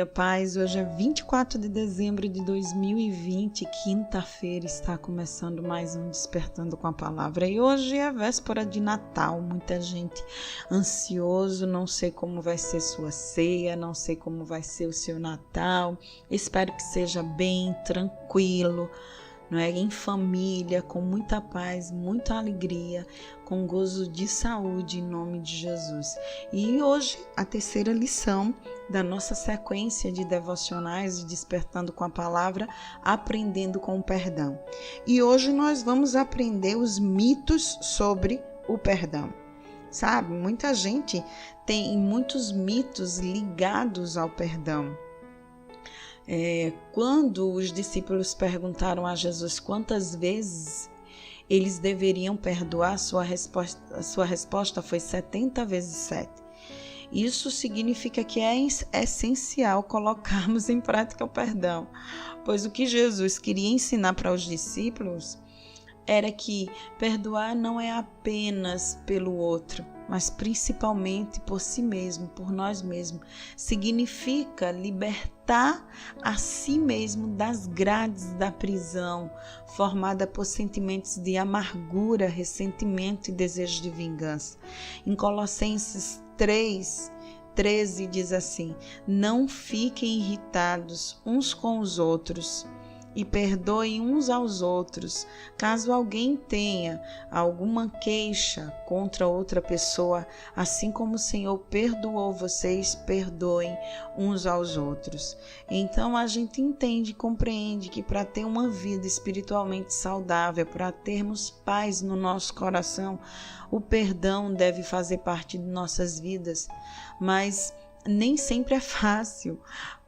paz. Hoje é 24 de dezembro de 2020, quinta-feira, está começando mais um Despertando com a Palavra. E hoje é véspera de Natal, muita gente ansioso, não sei como vai ser sua ceia, não sei como vai ser o seu Natal. Espero que seja bem, tranquilo, não é? Em família, com muita paz, muita alegria, com gozo de saúde, em nome de Jesus. E hoje, a terceira lição da nossa sequência de devocionais de Despertando com a Palavra, Aprendendo com o Perdão. E hoje nós vamos aprender os mitos sobre o perdão. Sabe, muita gente tem muitos mitos ligados ao perdão. Quando os discípulos perguntaram a Jesus quantas vezes eles deveriam perdoar, sua resposta foi 70 vezes 7. Isso significa que é essencial colocarmos em prática o perdão, pois o que Jesus queria ensinar para os discípulos era que perdoar não é apenas pelo outro, mas principalmente por si mesmo, por nós mesmos. Significa libertar a si mesmo das grades da prisão, formada por sentimentos de amargura, ressentimento e desejo de vingança. Em Colossenses 3:13 diz assim: não fiquem irritados uns com os outros e perdoem uns aos outros, caso alguém tenha alguma queixa contra outra pessoa, assim como o Senhor perdoou vocês, perdoem uns aos outros. Então a gente entende e compreende que para ter uma vida espiritualmente saudável, para termos paz no nosso coração, o perdão deve fazer parte de nossas vidas, mas nem sempre é fácil,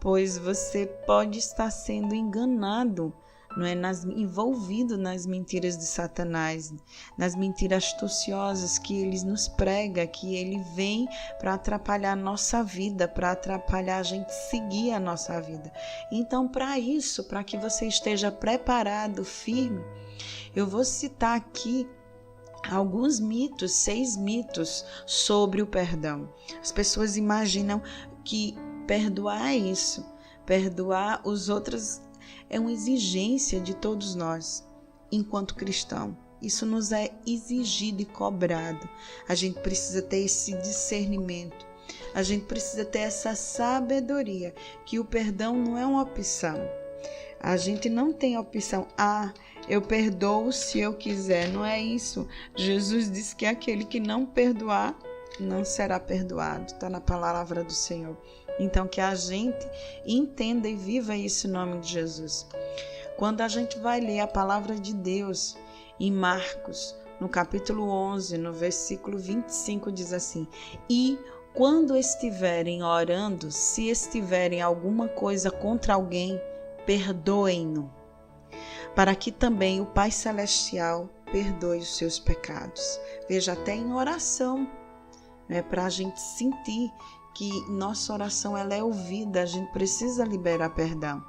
pois você pode estar sendo enganado, não é? Envolvido nas mentiras de Satanás, nas mentiras astuciosas que ele nos prega, que ele vem para atrapalhar a nossa vida, para atrapalhar a gente seguir a nossa vida. Então, para isso, para que você esteja preparado, firme, eu vou citar aqui alguns mitos, 6 mitos sobre o perdão. As pessoas imaginam que perdoar é isso, perdoar os outros é uma exigência de todos nós, enquanto cristão. Isso nos é exigido e cobrado. A gente precisa ter esse discernimento, a gente precisa ter essa sabedoria, que o perdão não é uma opção. A gente não tem a opção, eu perdoo se eu quiser, não é isso. Jesus disse que aquele que não perdoar, não será perdoado, está na palavra do Senhor. Então que a gente entenda e viva isso em nome de Jesus. Quando a gente vai ler a palavra de Deus em Marcos, no capítulo 11, no versículo 25, diz assim: e quando estiverem orando, se estiverem alguma coisa contra alguém, perdoem-no, para que também o Pai Celestial perdoe os seus pecados. Veja, até em oração, para a gente sentir que nossa oração ela é ouvida, a gente precisa liberar perdão.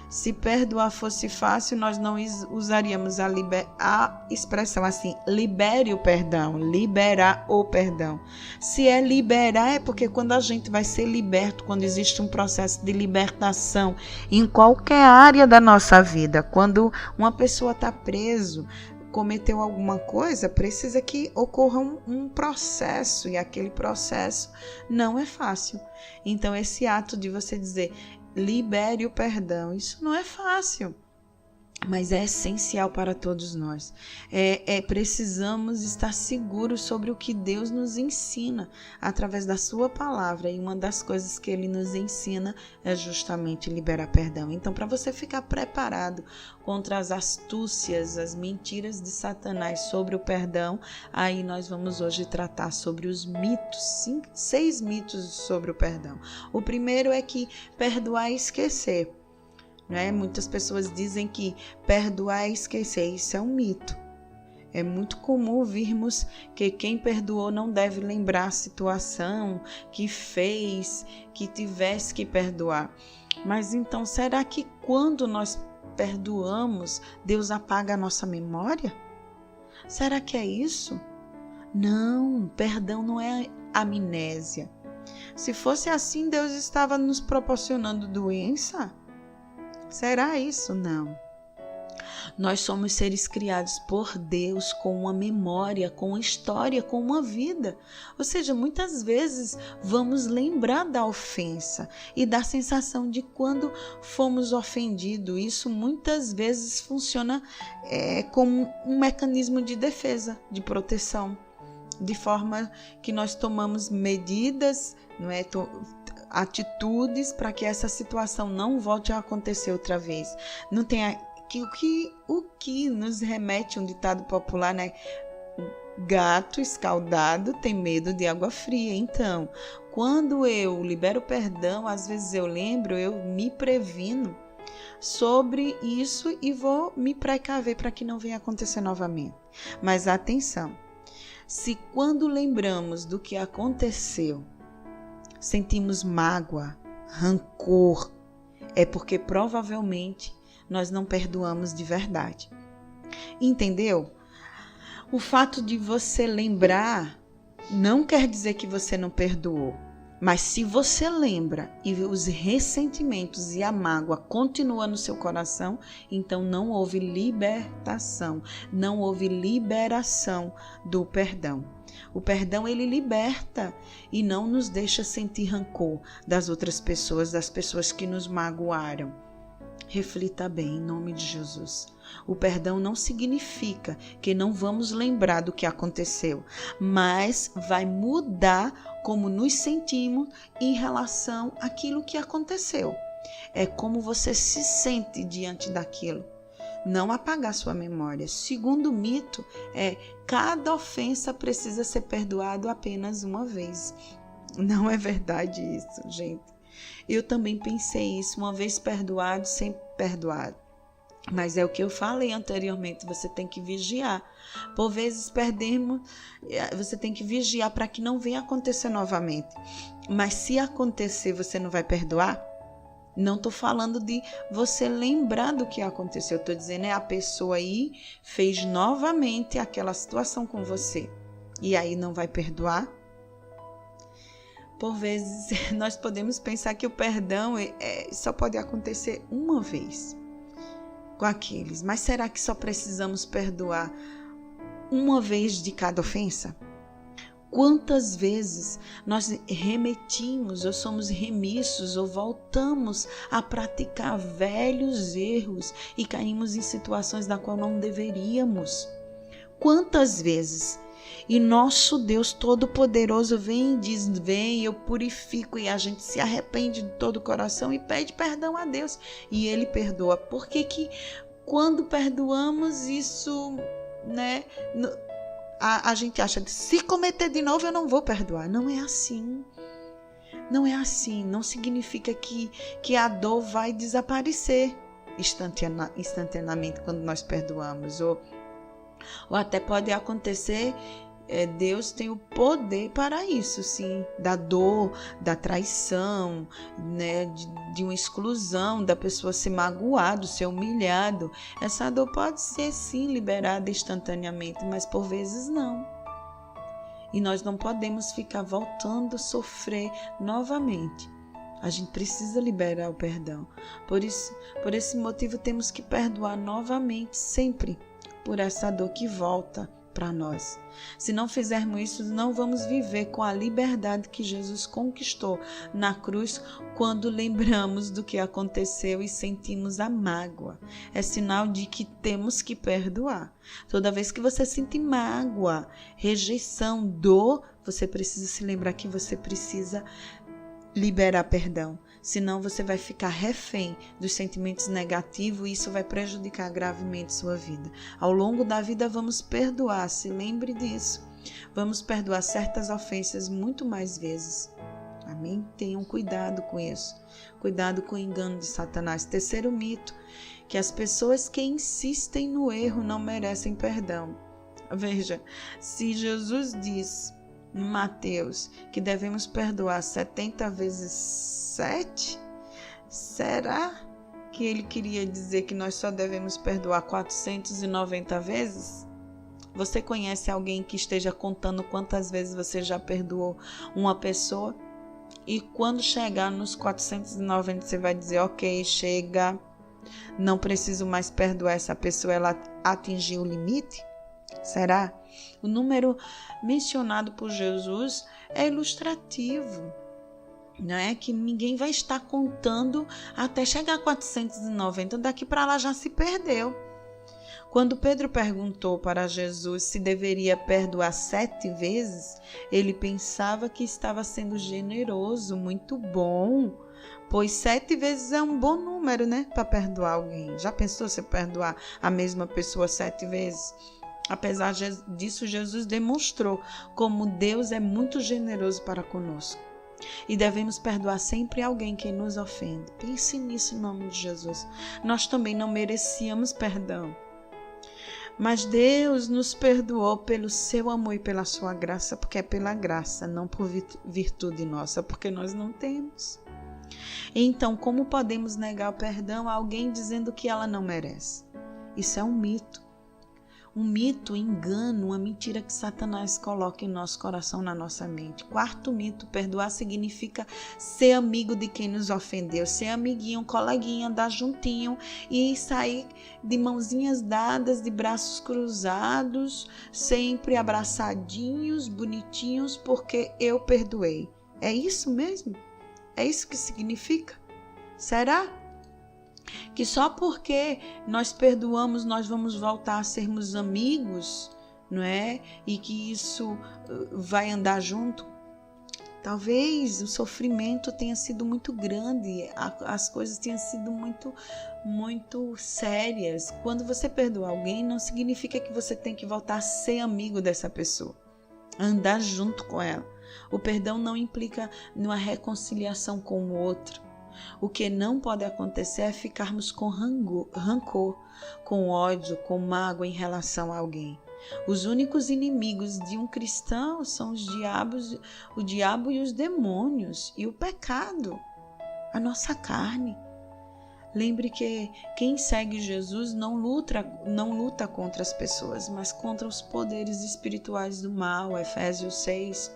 Se perdoar fosse fácil, nós não usaríamos a expressão assim, libere o perdão, liberar o perdão. Se é liberar, é porque quando a gente vai ser liberto, quando existe um processo de libertação em qualquer área da nossa vida, quando uma pessoa está preso, cometeu alguma coisa, precisa que ocorra um processo, e aquele processo não é fácil. Então esse ato de você dizer libere o perdão, isso não é fácil, mas é essencial para todos nós. Precisamos estar seguros sobre o que Deus nos ensina através da sua palavra, e uma das coisas que ele nos ensina é justamente liberar perdão. Então, para você ficar preparado contra as astúcias, as mentiras de Satanás sobre o perdão, aí nós vamos hoje tratar sobre os mitos, 6 mitos sobre o perdão. O primeiro é que perdoar é esquecer. Muitas pessoas dizem que perdoar é esquecer. Isso é um mito. É muito comum ouvirmos que quem perdoou não deve lembrar a situação que fez, que tivesse que perdoar. Mas então, será que quando nós perdoamos, Deus apaga a nossa memória? Será que é isso? Não, perdão não é amnésia. Se fosse assim, Deus estava nos proporcionando doença? Será isso? Não. Nós somos seres criados por Deus com uma memória, com uma história, com uma vida. Ou seja, muitas vezes vamos lembrar da ofensa e da sensação de quando fomos ofendidos. Isso muitas vezes funciona como um mecanismo de defesa, de proteção, de forma que nós tomamos medidas, não é? Atitudes para que essa situação não volte a acontecer outra vez. Não tem o que nos remete um ditado popular, né? Gato escaldado tem medo de água fria. Então, quando eu libero perdão, às vezes eu lembro, eu me previno sobre isso e vou me precaver para que não venha acontecer novamente. Mas atenção, se quando lembramos do que aconteceu, sentimos mágoa, rancor, é porque provavelmente nós não perdoamos de verdade. Entendeu? O fato de você lembrar não quer dizer que você não perdoou. Mas se você lembra e os ressentimentos e a mágoa continuam no seu coração, então não houve libertação, não houve liberação do perdão. O perdão, ele liberta e não nos deixa sentir rancor das outras pessoas, das pessoas que nos magoaram. Reflita bem, em nome de Jesus. O perdão não significa que não vamos lembrar do que aconteceu, mas vai mudar como nos sentimos em relação àquilo que aconteceu. É como você se sente diante daquilo. Não apagar sua memória. Segundo mito, cada ofensa precisa ser perdoado apenas uma vez. Não é verdade isso, gente. Eu também pensei isso, uma vez perdoado, sempre perdoado. Mas é o que eu falei anteriormente, você tem que vigiar. Por vezes perdemos, você tem que vigiar para que não venha acontecer novamente. Mas se acontecer, você não vai perdoar? Não estou falando de você lembrar do que aconteceu. Estou dizendo a pessoa aí fez novamente aquela situação com você. E aí não vai perdoar? Por vezes, nós podemos pensar que o perdão só pode acontecer uma vez com aqueles. Mas será que só precisamos perdoar uma vez de cada ofensa? Quantas vezes nós remetimos ou somos remissos ou voltamos a praticar velhos erros e caímos em situações da qual não deveríamos? Quantas vezes? E nosso Deus Todo-Poderoso vem e diz, vem, eu purifico, e a gente se arrepende de todo o coração e pede perdão a Deus. E Ele perdoa. Por que quando perdoamos isso, né, a gente acha que se cometer de novo eu não vou perdoar. Não é assim. Não é assim. Não significa que a dor vai desaparecer instantaneamente quando nós perdoamos. Ou até pode acontecer, Deus tem o poder para isso, sim, da dor, da traição, né, de uma exclusão, da pessoa ser magoada, ser humilhado. Essa dor pode ser, sim, liberada instantaneamente, mas por vezes não. E nós não podemos ficar voltando a sofrer novamente. A gente precisa liberar o perdão. Por esse motivo, temos que perdoar novamente, sempre, por essa dor que volta para nós. Se não fizermos isso, não vamos viver com a liberdade que Jesus conquistou na cruz quando lembramos do que aconteceu e sentimos a mágoa. É sinal de que temos que perdoar. Toda vez que você sente mágoa, rejeição, dor, você precisa se lembrar que você precisa liberar perdão. Senão você vai ficar refém dos sentimentos negativos e isso vai prejudicar gravemente sua vida. Ao longo da vida vamos perdoar, se lembre disso. Vamos perdoar certas ofensas muito mais vezes. Amém? Tenham cuidado com isso. Cuidado com o engano de Satanás. Terceiro mito, que as pessoas que insistem no erro não merecem perdão. Veja, se Jesus diz em Mateus que devemos perdoar 70 vezes 7, será que ele queria dizer que nós só devemos perdoar 490 vezes? Você conhece alguém que esteja contando quantas vezes você já perdoou uma pessoa? e quando chegar nos 490 você vai dizer, ok, chega, não preciso mais perdoar essa pessoa, ela atingiu o limite? Será? O número mencionado por Jesus é ilustrativo, não é? Que ninguém vai estar contando até chegar a 490, daqui para lá já se perdeu. Quando Pedro perguntou para Jesus se deveria perdoar 7 vezes, ele pensava que estava sendo generoso, muito bom, pois 7 vezes é um bom número, né, para perdoar alguém. Já pensou se perdoar a mesma pessoa 7 vezes? Apesar disso, Jesus demonstrou como Deus é muito generoso para conosco. E devemos perdoar sempre alguém que nos ofende. Pense nisso em nome de Jesus. Nós também não merecíamos perdão. Mas Deus nos perdoou pelo seu amor e pela sua graça, porque é pela graça, não por virtude nossa, porque nós não temos. Então, como podemos negar o perdão a alguém dizendo que ela não merece? Isso é um mito. Um mito, um engano, uma mentira que Satanás coloca em nosso coração, na nossa mente. Quarto mito, perdoar significa ser amigo de quem nos ofendeu, ser amiguinho, coleguinha, andar juntinho e sair de mãozinhas dadas, de braços cruzados, sempre abraçadinhos, bonitinhos, porque eu perdoei. É isso mesmo? É isso que significa? Será? Que só porque nós perdoamos nós vamos voltar a sermos amigos, não é? E que isso vai andar junto? Talvez o sofrimento tenha sido muito grande, as coisas tenham sido muito sérias. Quando você perdoa alguém, não significa que você tem que voltar a ser amigo dessa pessoa, andar junto com ela. O perdão não implica numa reconciliação com o outro. O que não pode acontecer é ficarmos com rancor, com ódio, com mágoa em relação a alguém. Os únicos inimigos de um cristão são o diabo e os demônios e o pecado, a nossa carne. Lembre que quem segue Jesus não luta contra as pessoas, mas contra os poderes espirituais do mal. Efésios 6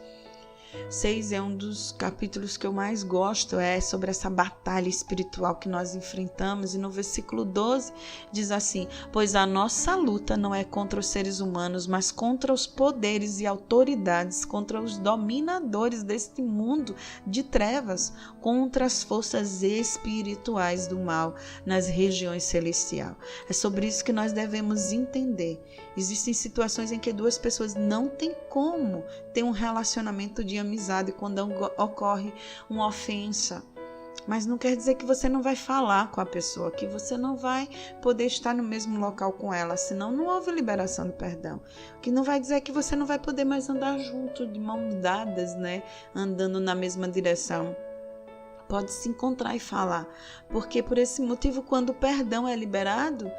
é um dos capítulos que eu mais gosto, é sobre essa batalha espiritual que nós enfrentamos, e no versículo 12 diz assim: pois a nossa luta não é contra os seres humanos, mas contra os poderes e autoridades, contra os dominadores deste mundo de trevas, contra as forças espirituais do mal nas regiões celestiais. É sobre isso que nós devemos entender. Existem situações em que duas pessoas não têm como ter um relacionamento de amizade quando ocorre uma ofensa. Mas não quer dizer que você não vai falar com a pessoa, que você não vai poder estar no mesmo local com ela, senão não houve liberação do perdão. O que não vai dizer que você não vai poder mais andar junto, de mãos dadas, né? Andando na mesma direção. Pode se encontrar e falar, porque por esse motivo, quando o perdão é liberado,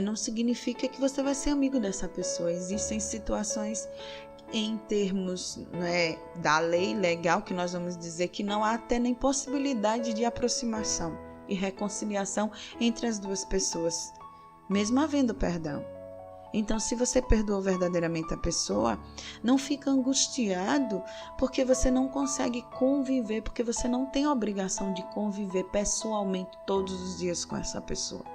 não significa que você vai ser amigo dessa pessoa. Existem situações em termos da lei legal, que nós vamos dizer que não há até nem possibilidade de aproximação e reconciliação entre as duas pessoas, mesmo havendo perdão. Então, se você perdoou verdadeiramente a pessoa, não fica angustiado porque você não consegue conviver, porque você não tem a obrigação de conviver pessoalmente todos os dias com essa pessoa.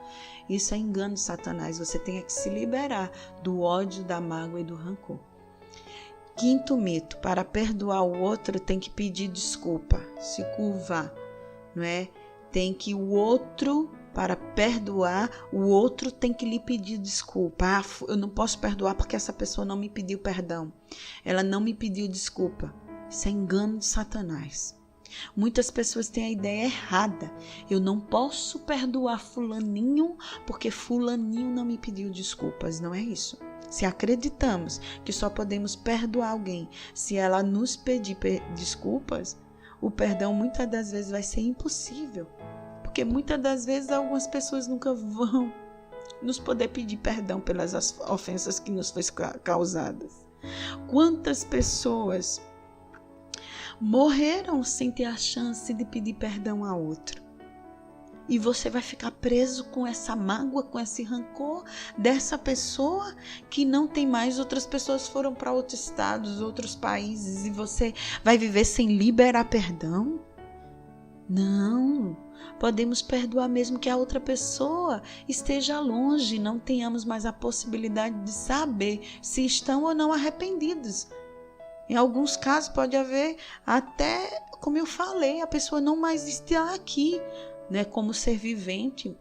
Isso é engano de Satanás. Você tem que se liberar do ódio, da mágoa e do rancor. Quinto mito: para perdoar o outro tem que pedir desculpa, se curvar, não é? Tem que o outro, para perdoar, o outro tem que lhe pedir desculpa. Eu não posso perdoar porque essa pessoa não me pediu perdão. Ela não me pediu desculpa. Isso é engano de Satanás. Muitas pessoas têm a ideia errada. Eu não posso perdoar fulaninho porque fulaninho não me pediu desculpas. Não é isso. Se acreditamos que só podemos perdoar alguém se ela nos pedir desculpas, o perdão muitas das vezes vai ser impossível. Porque muitas das vezes algumas pessoas nunca vão nos poder pedir perdão pelas ofensas que nos foram causadas. Quantas pessoas morreram sem ter a chance de pedir perdão a outro? E você vai ficar preso com essa mágoa, com esse rancor dessa pessoa que não tem mais. Outras pessoas foram para outros estados, outros países, e você vai viver sem liberar perdão? Não. Podemos perdoar mesmo que a outra pessoa esteja longe, não tenhamos mais a possibilidade de saber se estão ou não arrependidos. Em alguns casos pode haver até, como eu falei, a pessoa não mais está aqui, né, como ser vivente.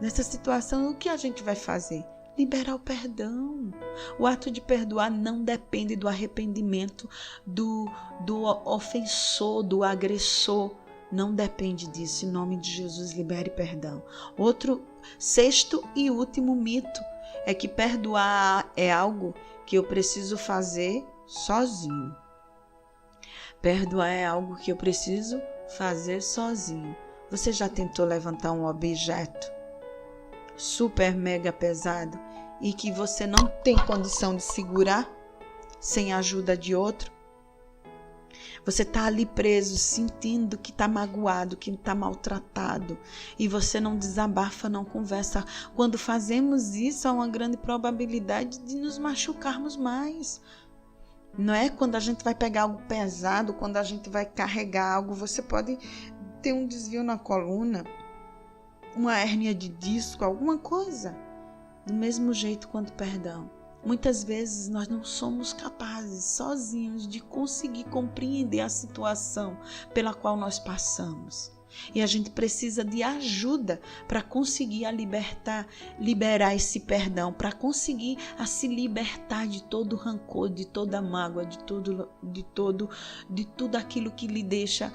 Nessa situação, o que a gente vai fazer? Liberar o perdão. O ato de perdoar não depende do arrependimento do ofensor, do agressor. Não depende disso. Em nome de Jesus, libere perdão. Outro, sexto e último mito é que perdoar é algo que eu preciso fazer sozinho. Perdoar é algo que eu preciso fazer sozinho. Você já tentou levantar um objeto super mega pesado e que você não tem condição de segurar sem a ajuda de outro? Você está ali preso, sentindo que está magoado, que está maltratado, e você não desabafa, não conversa. Quando fazemos isso, há uma grande probabilidade de nos machucarmos mais. Não é? Quando a gente vai pegar algo pesado, quando a gente vai carregar algo, você pode ter um desvio na coluna, uma hérnia de disco, alguma coisa. Do mesmo jeito quanto perdão. Muitas vezes nós não somos capazes sozinhos de conseguir compreender a situação pela qual nós passamos. E a gente precisa de ajuda para conseguir liberar esse perdão, para conseguir se libertar de todo o rancor, de toda a mágoa, de tudo aquilo que lhe deixa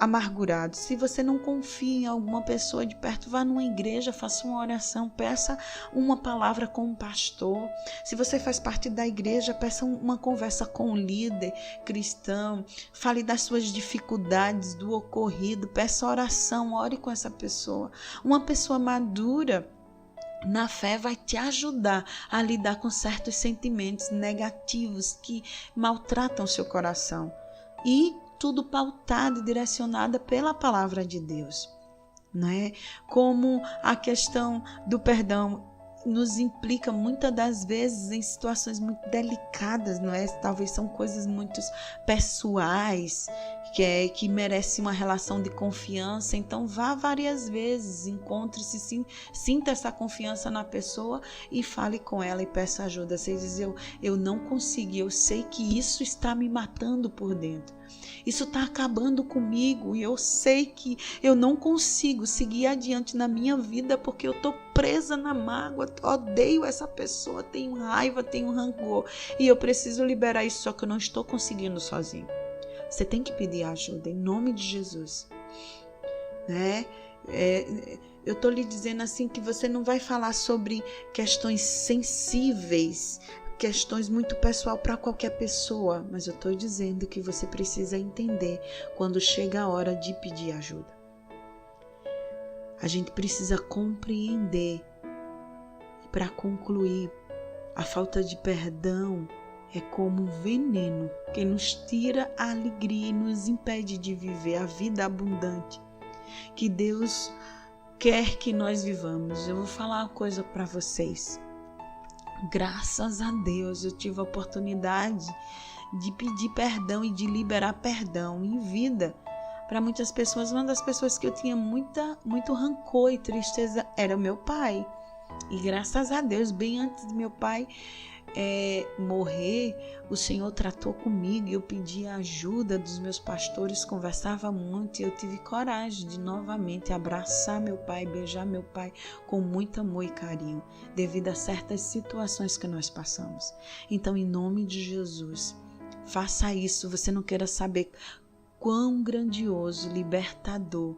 amargurado. Se você não confia em alguma pessoa de perto, vá numa igreja, faça uma oração, peça uma palavra com um pastor. Se você faz parte da igreja, peça uma conversa com um líder cristão, fale das suas dificuldades, do ocorrido, peça oração, ore com essa pessoa. Uma pessoa madura na fé vai te ajudar a lidar com certos sentimentos negativos que maltratam seu coração. E tudo pautado e direcionado pela palavra de Deus, não é? Como a questão do perdão nos implica muitas das vezes em situações muito delicadas, não é? Talvez são coisas muito pessoais, que merecem uma relação de confiança. Então vá várias vezes, encontre-se, sinta essa confiança na pessoa e fale com ela e peça ajuda. Você diz, eu não consegui, eu sei que isso está me matando por dentro. Isso está acabando comigo e eu sei que eu não consigo seguir adiante na minha vida porque eu estou presa na mágoa, odeio essa pessoa, tenho raiva, tenho rancor e eu preciso liberar isso, só que eu não estou conseguindo sozinho. Você tem que pedir ajuda em nome de Jesus, né? Eu estou lhe dizendo assim que você não vai falar sobre questões sensíveis, questões muito pessoal para qualquer pessoa, mas eu estou dizendo que você precisa entender quando chega a hora de pedir ajuda. A gente precisa compreender. E para concluir, a falta de perdão é como um veneno que nos tira a alegria e nos impede de viver a vida abundante que Deus quer que nós vivamos. Eu vou falar uma coisa para vocês. Graças a Deus eu tive a oportunidade de pedir perdão e de liberar perdão em vida. Para muitas pessoas, uma das pessoas que eu tinha muito rancor e tristeza era o meu pai. E graças a Deus, bem antes de meu pai morrer, o Senhor tratou comigo e eu pedi a ajuda dos meus pastores, conversava muito e eu tive coragem de novamente abraçar meu pai, beijar meu pai com muito amor e carinho, devido a certas situações que nós passamos. Então, em nome de Jesus, faça isso. Você não queira saber quão grandioso, libertador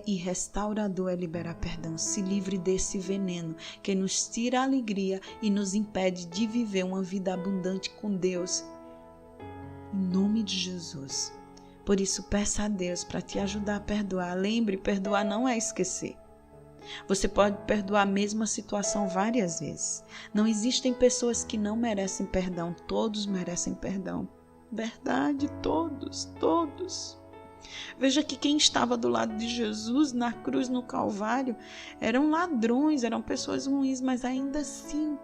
e restaurador é liberar perdão. Se livre desse veneno que nos tira a alegria e nos impede de viver uma vida abundante com Deus. Em nome de Jesus. Por isso, peça a Deus para te ajudar a perdoar. Lembre, perdoar não é esquecer. Você pode perdoar a mesma situação várias vezes. Não existem pessoas que não merecem perdão. Todos merecem perdão. Verdade, todos. Veja que quem estava do lado de Jesus na cruz, no Calvário, eram ladrões, eram pessoas ruins, mas ainda assim,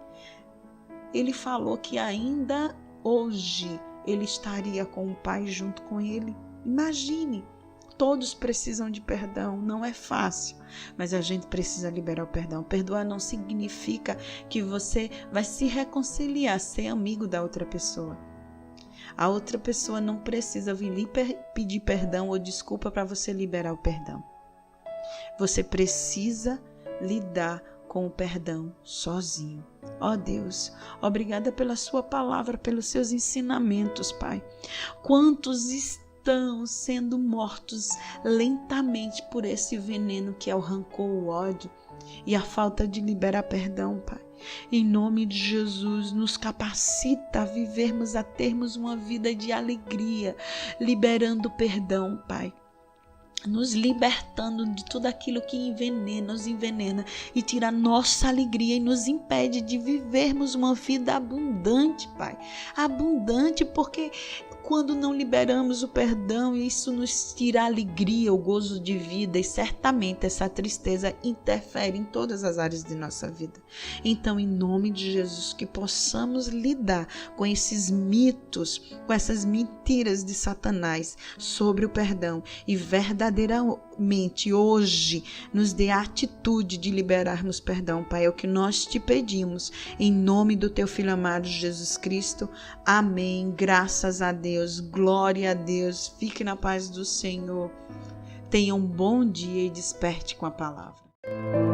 ele falou que ainda hoje ele estaria com o Pai junto com ele. Imagine, todos precisam de perdão, não é fácil, mas a gente precisa liberar o perdão. Perdoar não significa que você vai se reconciliar, ser amigo da outra pessoa. A outra pessoa não precisa vir lhe pedir perdão ou desculpa para você liberar o perdão. Você precisa lidar com o perdão sozinho. Ó Deus, obrigada pela sua palavra, pelos seus ensinamentos, Pai. Quantos estão sendo mortos lentamente por esse veneno que é o rancor, o ódio e a falta de liberar perdão, Pai. Em nome de Jesus, nos capacita a vivermos, a termos uma vida de alegria, liberando perdão, Pai. Nos libertando de tudo aquilo que nos envenena e tira a nossa alegria e nos impede de vivermos uma vida abundante, Pai. Abundante porque quando não liberamos o perdão, isso nos tira a alegria, o gozo de vida e certamente essa tristeza interfere em todas as áreas de nossa vida. Então, em nome de Jesus, que possamos lidar com esses mitos, com essas mentiras de Satanás sobre o perdão e verdadeiramente hoje nos dê a atitude de liberarmos perdão, Pai. É o que nós te pedimos, em nome do teu Filho amado Jesus Cristo. Amém. Graças a Deus. Glória a Deus. Fique na paz do Senhor. Tenha um bom dia e desperte com a palavra.